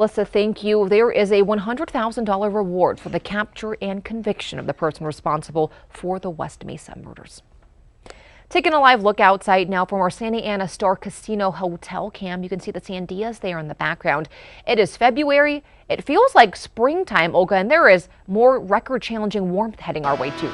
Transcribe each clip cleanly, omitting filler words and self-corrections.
Melissa, thank you. There is a $100,000 reward for the capture and conviction of the person responsible for the West Mesa murders. Taking a live look outside now from our Santa Ana Star Casino hotel cam. You can see the sandias there in the background. It is February. It feels like springtime, Olga, and there is more record-challenging warmth heading our way too.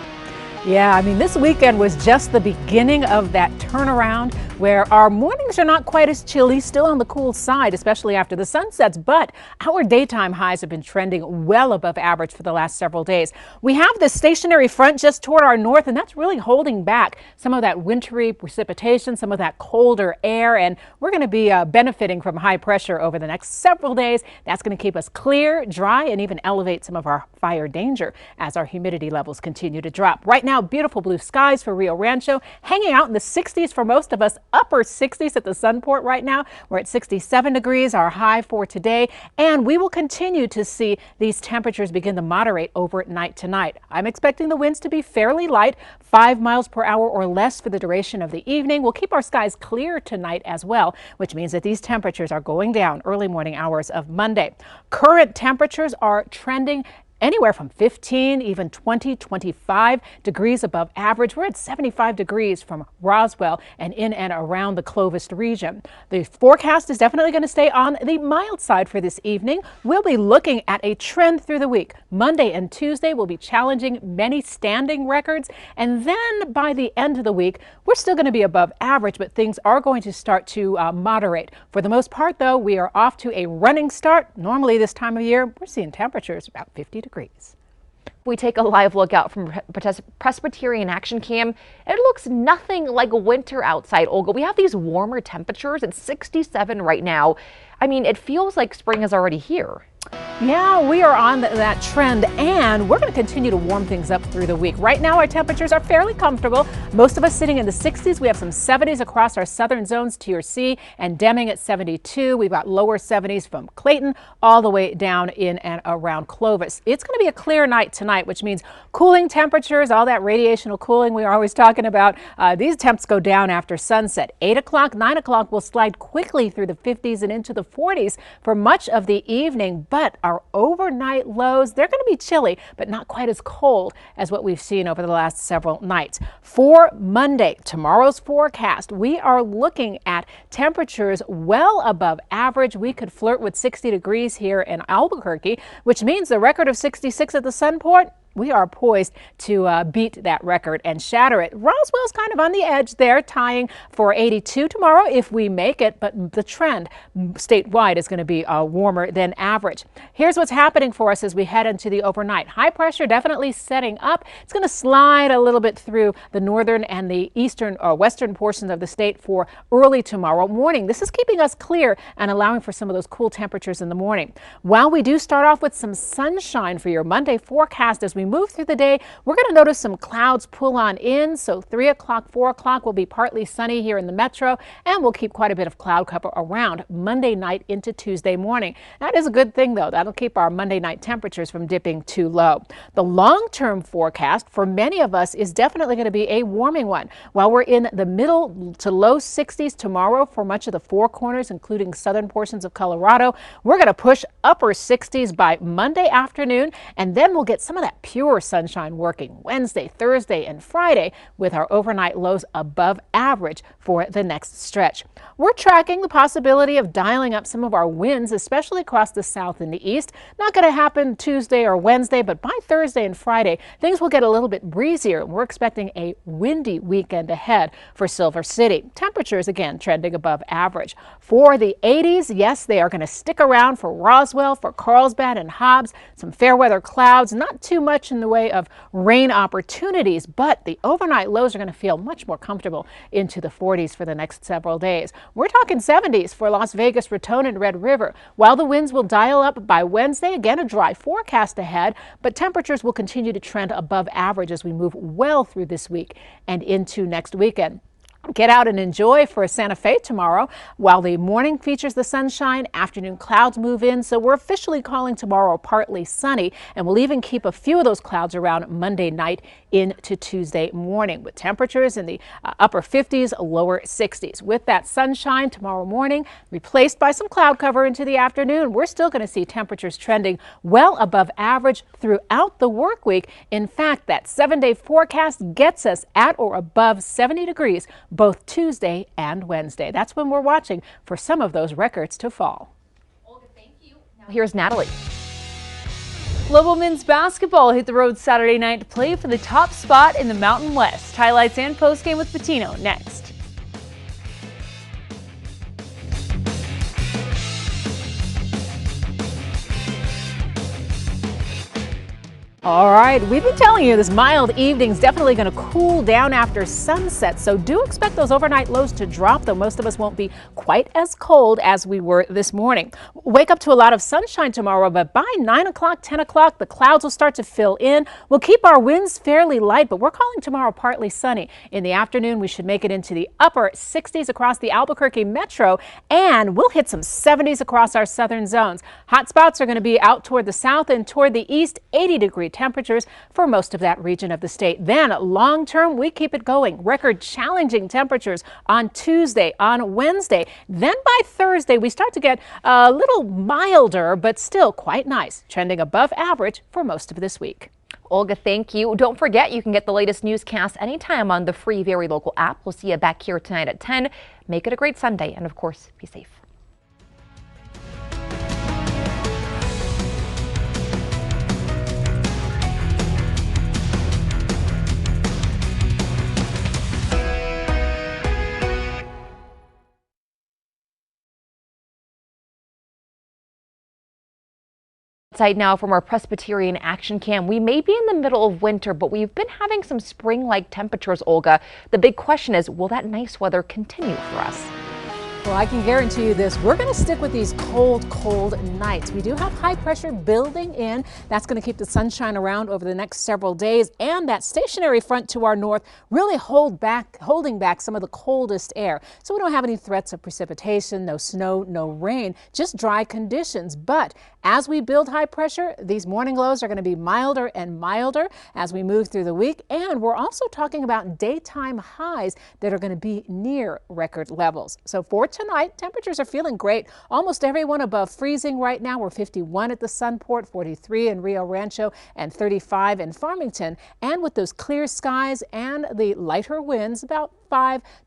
Yeah, I mean, this weekend was just the beginning of that turnaround where our mornings are not quite as chilly, still on the cool side, especially after the sun sets, but our daytime highs have been trending well above average for the last several days. We have this stationary front just toward our north, and that's really holding back some of that wintry precipitation, some of that colder air, and we're going to be benefiting from high pressure over the next several days. That's going to keep us clear, dry, and even elevate some of our fire danger as our humidity levels continue to drop. Right now, beautiful blue skies for Rio Rancho, hanging out in the 60s for most of us, upper 60s at the Sunport right now. We're at 67 degrees, our high for today, and we will continue to see these temperatures begin to moderate overnight tonight. I'm expecting the winds to be fairly light, 5 miles per hour or less for the duration of the evening. We'll keep our skies clear tonight as well, which means that these temperatures are going down early morning hours of Monday. Current temperatures are trending anywhere from 15, even 20, 25 degrees above average. We're at 75 degrees from Roswell and in and around the Clovis region. The forecast is definitely going to stay on the mild side for this evening. We'll be looking at a trend through the week. Monday and Tuesday will be challenging many standing records. And then by the end of the week, we're still going to be above average, but things are going to start to moderate. For the most part, though, we are off to a running start. Normally this time of year, we're seeing temperatures about 50 degrees. We take a live look out from Presbyterian Action Cam. It looks nothing like winter outside, Olga. We have these warmer temperatures. It's 67 right now. I mean, it feels like spring is already here. Yeah, we are on that trend, and we're going to continue to warm things up through the week. Right now, our temperatures are fairly comfortable. Most of us sitting in the 60s. We have some 70s across our southern zones, Tier C and Deming at 72. We've got lower 70s from Clayton all the way down in and around Clovis. It's going to be a clear night tonight, which means cooling temperatures, all that radiational cooling we are always talking about. These temps go down after sunset. 8 o'clock, 9 o'clock will slide quickly through the 50s and into the 40s for much of the evening, but our overnight lows, they're going to be chilly, but not quite as cold as what we've seen over the last several nights. For Monday, tomorrow's forecast, we are looking at temperatures well above average. We could flirt with 60 degrees here in Albuquerque, which means the record of 66 at the Sunport, we are poised to beat that record and shatter it. Roswell's kind of on the edge there, tying for 82 tomorrow if we make it, but the trend statewide is going to be warmer than average. Here's what's happening for us as we head into the overnight. High pressure definitely setting up. It's going to slide a little bit through the northern and the eastern or western portions of the state for early tomorrow morning. This is keeping us clear and allowing for some of those cool temperatures in the morning. While we do start off with some sunshine for your Monday forecast, as we move through the day, we're going to notice some clouds pull on in. So 3 o'clock, 4 o'clock will be partly sunny here in the metro, and we'll keep quite a bit of cloud cover around Monday night into Tuesday morning. That is a good thing, though. That'll keep our Monday night temperatures from dipping too low. The long-term forecast for many of us is definitely going to be a warming one. While we're in the middle to low 60s tomorrow for much of the Four Corners, including southern portions of Colorado, we're going to push upper 60s by Monday afternoon, and then we'll get some of that pure sunshine working Wednesday, Thursday, and Friday with our overnight lows above average for the next stretch. We're tracking the possibility of dialing up some of our winds, especially across the south and the east. Not going to happen Tuesday or Wednesday, but by Thursday and Friday, things will get a little bit breezier. We're expecting a windy weekend ahead for Silver City. Temperatures, again, trending above average. For the 80s, yes, they are going to stick around for Roswell, for Carlsbad and Hobbs. Some fair weather clouds, not too much in the way of rain opportunities, but the overnight lows are going to feel much more comfortable into the 40s for the next several days. We're talking 70s for Las Vegas, Raton, and Red River. While the winds will dial up by Wednesday, again, a dry forecast ahead, but temperatures will continue to trend above average as we move well through this week and into next weekend. Get out and enjoy for Santa Fe tomorrow. While the morning features the sunshine, afternoon clouds move in, so we're officially calling tomorrow partly sunny, and we'll even keep a few of those clouds around Monday night into Tuesday morning, with temperatures in the upper 50s, lower 60s. With that sunshine tomorrow morning replaced by some cloud cover into the afternoon, we're still going to see temperatures trending well above average throughout the work week. In fact, that 7-day forecast gets us at or above 70 degrees both Tuesday and Wednesday. That's when we're watching for some of those records to fall. Olga, thank you. Now here's Natalie. Global men's basketball hit the road Saturday night to play for the top spot in the Mountain West. Highlights and postgame with Patino next. All right, we've been telling you this mild evening is definitely going to cool down after sunset, so do expect those overnight lows to drop, though most of us won't be quite as cold as we were this morning. Wake up to a lot of sunshine tomorrow, but by 9 o'clock, 10 o'clock, the clouds will start to fill in. We'll keep our winds fairly light, but we're calling tomorrow partly sunny. In the afternoon, we should make it into the upper 60s across the Albuquerque metro, and we'll hit some 70s across our southern zones. Hot spots are going to be out toward the south and toward the east, 80-degree temperatures for most of that region of the state. Then long term, we keep it going. Record challenging temperatures on Tuesday, on Wednesday. Then by Thursday, we start to get a little milder, but still quite nice, trending above average for most of this week. Olga, thank you. Don't forget, you can get the latest newscast anytime on the free Very Local app. We'll see you back here tonight at 10. Make it a great Sunday, and of course, be safe. Outside now from our Presbyterian action cam. We may be in the middle of winter, but we've been having some spring-like temperatures, Olga. The big question is, will that nice weather continue for us? Well, I can guarantee you this, we're going to stick with these cold nights. We do have high pressure building in. That's going to keep the sunshine around over the next several days, and that stationary front to our north really holding back some of the coldest air. So we don't have any threats of precipitation, no snow, no rain, just dry conditions. But as we build high pressure, these morning lows are going to be milder and milder as we move through the week. And we're also talking about daytime highs that are going to be near record levels. So for tonight, temperatures are feeling great. Almost everyone above freezing right now. We're 51 at the Sunport, 43 in Rio Rancho, and 35 in Farmington. And with those clear skies and the lighter winds, about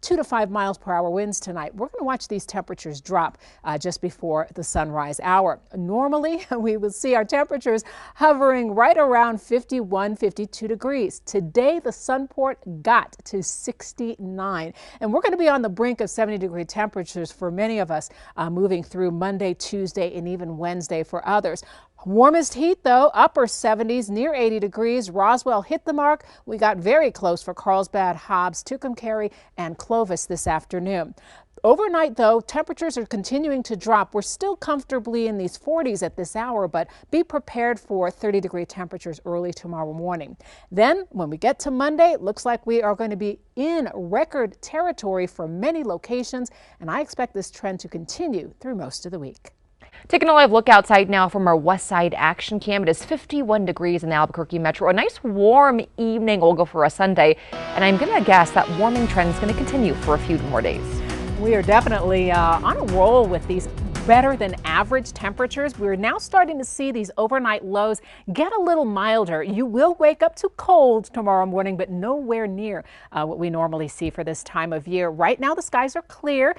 2 to 5 miles per hour winds tonight, we're going to watch these temperatures drop just before the sunrise hour. Normally, we will see our temperatures hovering right around 51, 52 degrees. Today, the Sunport got to 69, and we're going to be on the brink of 70-degree temperatures for many of us moving through Monday, Tuesday, and even Wednesday for others. Warmest heat, though, upper 70s, near 80 degrees. Roswell hit the mark. We got very close for Carlsbad, Hobbs, Tucumcari, and Clovis this afternoon. Overnight, though, temperatures are continuing to drop. We're still comfortably in these 40s at this hour, but be prepared for 30-degree temperatures early tomorrow morning. Then, when we get to Monday, it looks like we are going to be in record territory for many locations, and I expect this trend to continue through most of the week. Taking a live look outside now from our west side action cam. It is 51 degrees in the Albuquerque metro. A nice warm evening, Olga, for a Sunday. And I'm going to guess that warming trend is going to continue for a few more days. We are definitely on a roll with these better than average temperatures. We're now starting to see these overnight lows get a little milder. You will wake up to cold tomorrow morning, but nowhere near what we normally see for this time of year. Right now, the skies are clear,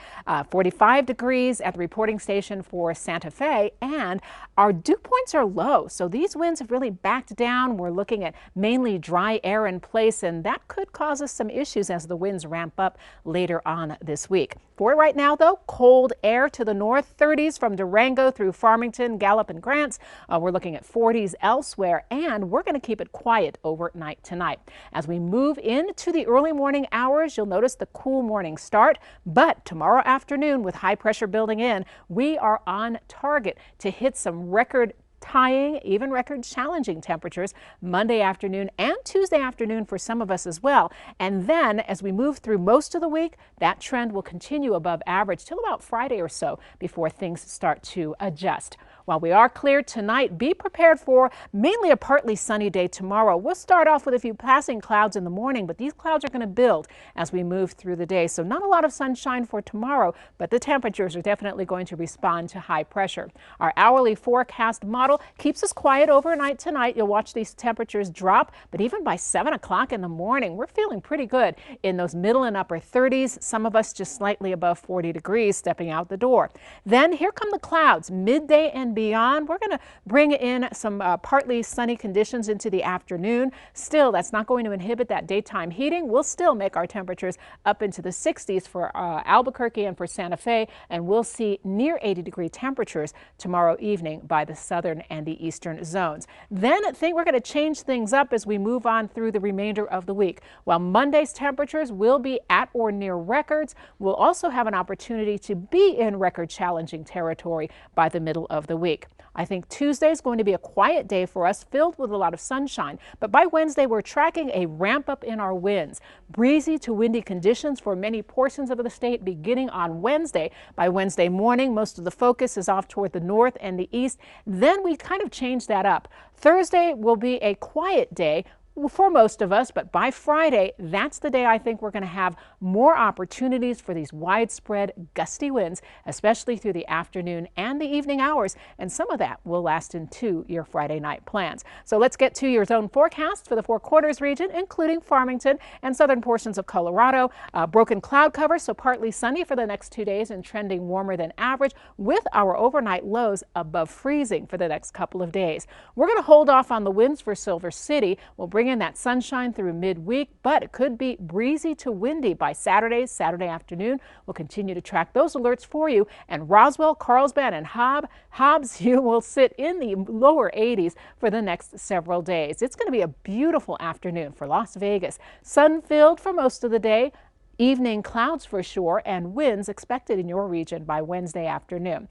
45 degrees at the reporting station for Santa Fe, and our dew points are low. So these winds have really backed down. We're looking at mainly dry air in place, and that could cause us some issues as the winds ramp up later on this week. For right now, though, cold air to the north, 30s from Durango through Farmington, Gallup, and Grants. We're looking at 40s elsewhere, and we're going to keep it quiet overnight tonight. As we move into the early morning hours, you'll notice the cool morning start, but tomorrow afternoon with high pressure building in, we are on target to hit some record tying even record challenging temperatures Monday afternoon and Tuesday afternoon for some of us as well. And then as we move through most of the week, that trend will continue above average till about Friday or so before things start to adjust. While we are clear tonight, be prepared for mainly a partly sunny day tomorrow. We'll start off with a few passing clouds in the morning, but these clouds are going to build as we move through the day. So not a lot of sunshine for tomorrow, but the temperatures are definitely going to respond to high pressure. Our hourly forecast model keeps us quiet overnight tonight. You'll watch these temperatures drop, but even by 7 o'clock in the morning, we're feeling pretty good in those middle and upper 30s. Some of us just slightly above 40 degrees stepping out the door. Then here come the clouds, midday and beyond. We're going to bring in some partly sunny conditions into the afternoon. Still, that's not going to inhibit that daytime heating. We'll still make our temperatures up into the 60s for Albuquerque and for Santa Fe, and we'll see near 80-degree temperatures tomorrow evening by the southern and the eastern zones. Then I think we're going to change things up as we move on through the remainder of the week. While Monday's temperatures will be at or near records, we'll also have an opportunity to be in record challenging territory by the middle of the week. I think Tuesday is going to be a quiet day for us, filled with a lot of sunshine. But by Wednesday, we're tracking a ramp up in our winds. Breezy to windy conditions for many portions of the state beginning on Wednesday. By Wednesday morning, most of the focus is off toward the north and the east. Then we kind of change that up. Thursday will be a quiet day for most of us, but by Friday, that's the day I think we're going to have more opportunities for these widespread gusty winds, especially through the afternoon and the evening hours, and some of that will last into your Friday night plans. So let's get to your zone forecast for the Four Corners region, including Farmington and southern portions of Colorado. Broken cloud cover, so partly sunny for the next 2 days and trending warmer than average, with our overnight lows above freezing for the next couple of days. We're going to hold off on the winds for Silver City. We'll bring in that sunshine through midweek, but it could be breezy to windy by Saturday afternoon. We'll continue to track those alerts for you. And Roswell, Carlsbad, and Hobbs, you will sit in the lower 80s for the next several days. It's going to be a beautiful afternoon for Las Vegas. Sun-filled for most of the day. Evening clouds for sure, and winds expected in your region by Wednesday afternoon.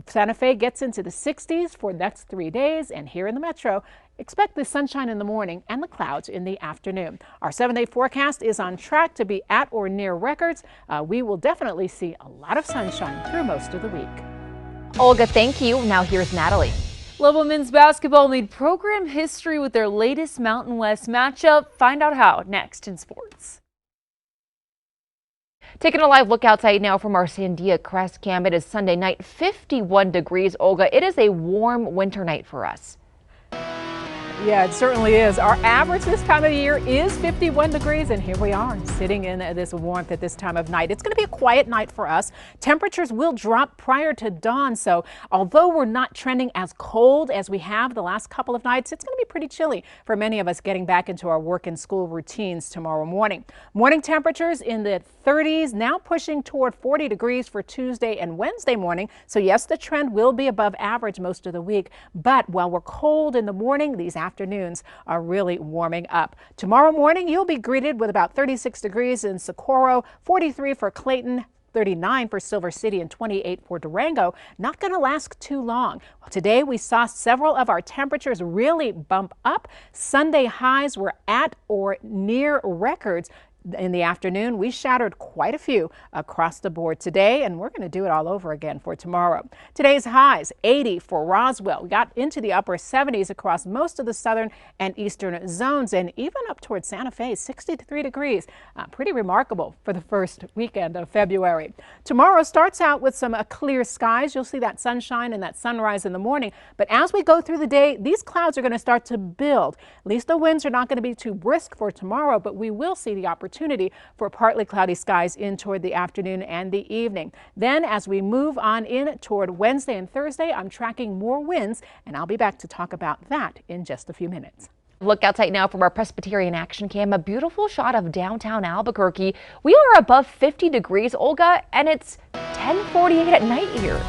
Santa Fe gets into the 60s for the next 3 days, and here in the metro, expect the sunshine in the morning and the clouds in the afternoon. Our 7-day forecast is on track to be at or near records. We will definitely see a lot of sunshine through most of the week. Olga, thank you. Now here's Natalie. Level men's basketball made program history with their latest Mountain West matchup. Find out how next in sports. Taking a live look outside now from our Sandia Crest cam. It is Sunday night, 51 degrees. Olga, it is a warm winter night for us. Yeah, it certainly is. Our average this time of year is 51 degrees, and here we are sitting in this warmth at this time of night. It's going to be a quiet night for us. Temperatures will drop prior to dawn, so although we're not trending as cold as we have the last couple of nights, it's going to be pretty chilly for many of us getting back into our work and school routines tomorrow morning. Morning temperatures in the 30s, now pushing toward 40 degrees for Tuesday and Wednesday morning. So yes, the trend will be above average most of the week, but while we're cold in the morning, these afternoons are really warming up. Tomorrow morning, you'll be greeted with about 36 degrees in Socorro, 43 for Clayton, 39 for Silver City, and 28 for Durango. Not going to last too long. Well, today we saw several of our temperatures really bump up. Sunday highs were at or near records. In the afternoon, we shattered quite a few across the board today, and we're going to do it all over again for tomorrow. Today's highs, 80 for Roswell. We got into the upper 70s across most of the southern and eastern zones, and even up towards Santa Fe, 63 degrees. Pretty remarkable for the first weekend of February. Tomorrow starts out with some clear skies. You'll see that sunshine and that sunrise in the morning, but as we go through the day, these clouds are going to start to build. At least the winds are not going to be too brisk for tomorrow, but we will see the opportunity for partly cloudy skies in toward the afternoon and the evening. Then as we move on in toward Wednesday and Thursday, I'm tracking more winds, and I'll be back to talk about that in just a few minutes. Look outside now from our Presbyterian action cam. A beautiful shot of downtown Albuquerque. We are above 50 degrees, Olga, and it's 10:48 at night here.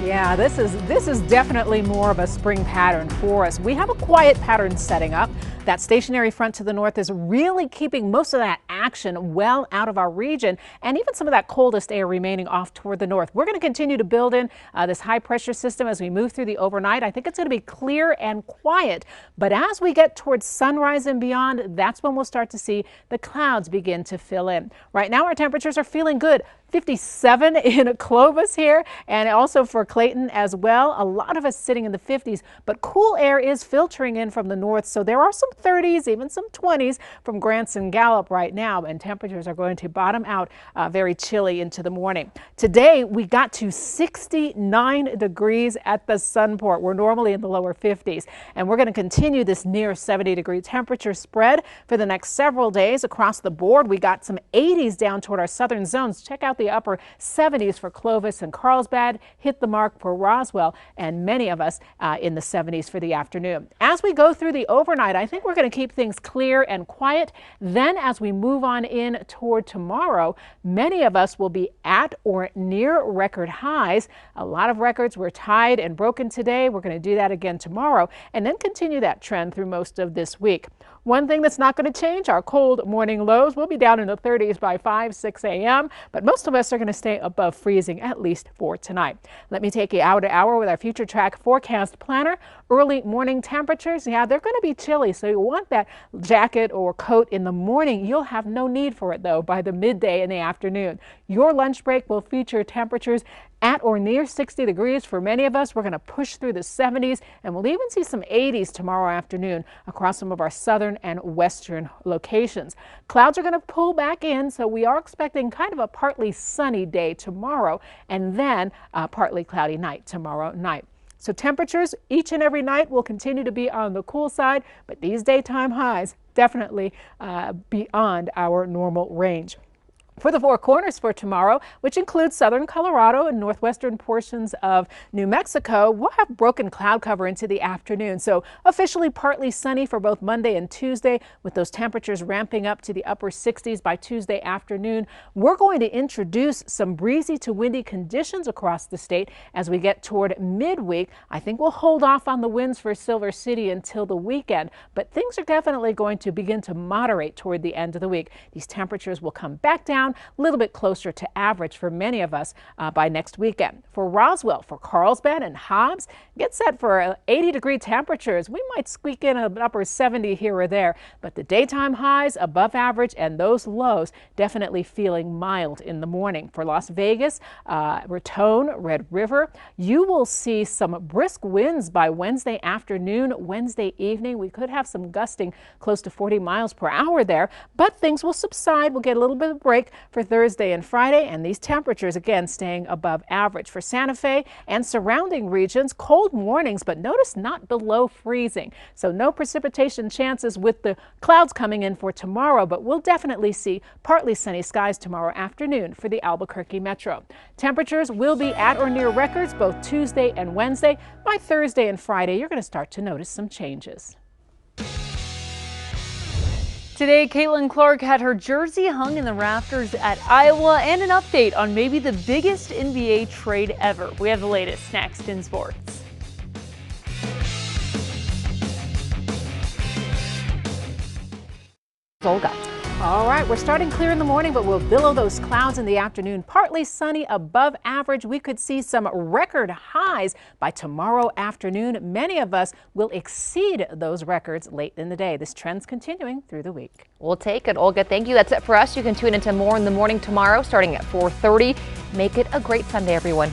Yeah, this is definitely more of a spring pattern for us. We have a quiet pattern setting up. That stationary front to the north is really keeping most of that action well out of our region, and even some of that coldest air remaining off toward the north. We're going to continue to build in this high pressure system as we move through the overnight. I think it's going to be clear and quiet, but as we get towards sunrise and beyond, that's when we'll start to see the clouds begin to fill in. Right now our temperatures are feeling good. 57 in Clovis here, and also for Clayton as well. A lot of us sitting in the 50s, but cool air is filtering in from the north, so there are some 30s, even some 20s from Grants and Gallup right now, and temperatures are going to bottom out very chilly into the morning. Today we got to 69 degrees at the Sunport. We're normally in the lower 50s, and we're going to continue this near 70-degree temperature spread for the next several days across the board. We got some 80s down toward our southern zones. Check out the upper 70s for Clovis and Carlsbad, hit the mark for Roswell, and many of us in the 70s for the afternoon. As we go through the overnight, I think we're going to keep things clear and quiet. Then as we move on in toward tomorrow, many of us will be at or near record highs. A lot of records were tied and broken today. We're going to do that again tomorrow, and then continue that trend through most of this week. One thing that's not going to change, our cold morning lows will be down in the 30s by 6 a.m., but most of us are going to stay above freezing, at least for tonight. Let me take you hour to hour with our future track forecast planner. Early morning temperatures, yeah, they're going to be chilly, so you want that jacket or coat in the morning. You'll have no need for it, though, by the midday in the afternoon. Your lunch break will feature temperatures at or near 60 degrees for many of us. We're going to push through the 70s, and we'll even see some 80s tomorrow afternoon across some of our southern and western locations. Clouds are going to pull back in, so we are expecting kind of a partly sunny day tomorrow, and then a partly cloudy night tomorrow night. So temperatures each and every night will continue to be on the cool side, but these daytime highs definitely beyond our normal range. For the Four Corners for tomorrow, which includes southern Colorado and northwestern portions of New Mexico, we'll have broken cloud cover into the afternoon. So officially partly sunny for both Monday and Tuesday, with those temperatures ramping up to the upper 60s by Tuesday afternoon. We're going to introduce some breezy to windy conditions across the state as we get toward midweek. I think we'll hold off on the winds for Silver City until the weekend, but things are definitely going to begin to moderate toward the end of the week. These temperatures will come back down a little bit closer to average for many of us by next weekend. For Roswell, for Carlsbad and Hobbs, get set for 80-degree temperatures. We might squeak in an upper 70 here or there, but the daytime highs above average and those lows definitely feeling mild in the morning. For Las Vegas, Raton, Red River, you will see some brisk winds by Wednesday afternoon, Wednesday evening. We could have some gusting close to 40 miles per hour there, but things will subside. We'll get a little bit of break for Thursday and Friday, and these temperatures again staying above average. For Santa Fe and surrounding regions, cold mornings, but notice not below freezing. So no precipitation chances with the clouds coming in for tomorrow, but we'll definitely see partly sunny skies tomorrow afternoon for the Albuquerque metro. Temperatures will be at or near records both Tuesday and Wednesday. By Thursday and Friday, you're going to start to notice some changes. Today, Caitlin Clark had her jersey hung in the rafters at Iowa, and an update on maybe the biggest NBA trade ever. We have the latest next in sports. Olga. All right, we're starting clear in the morning, but we'll billow those clouds in the afternoon. Partly sunny, above average. We could see some record highs by tomorrow afternoon. Many of us will exceed those records late in the day. This trend's continuing through the week. We'll take it, Olga. Thank you. That's it for us. You can tune into more in the morning tomorrow starting at 4:30. Make it a great Sunday, everyone.